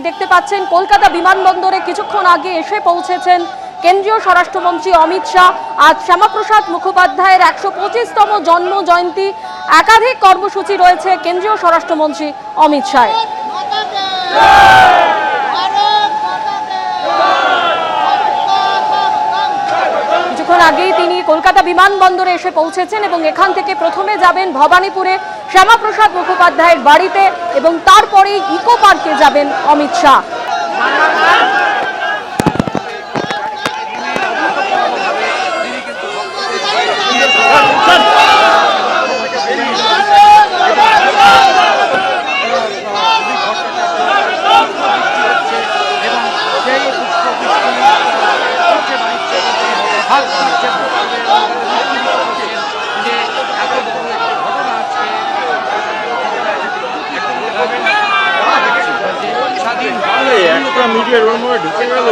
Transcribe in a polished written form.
দেখতে পাচ্ছেন কলকাতা বিমানবন্দরে কিছুক্ষণ আগে এসে পৌঁছেছেন কেন্দ্রীয় স্বরাষ্ট্রমন্ত্রী অমিত শাহ। আজ শ্যামাপ্রসাদ মুখোপাধ্যায়ের ১২৫তম জন্ম জয়ন্তী, একাধিক কর্মসূচি রয়েছে কেন্দ্রীয় স্বরাষ্ট্রমন্ত্রী অমিত শাহ। কিছুক্ষণ আগেই তিনি কলকাতা বিমানবন্দরে এসে পৌঁছেছেন এবং এখান থেকে প্রথমে যাবেন ভবানীপুরে শ্যামাপ্রসাদ মুখোপাধ্যায়ের বাড়িতে এবং তারপরেই ইকো পার্কে যাবেন অমিত শাহ। একটা মিডিয়ার ওর মধ্যে ঢুকে গেল।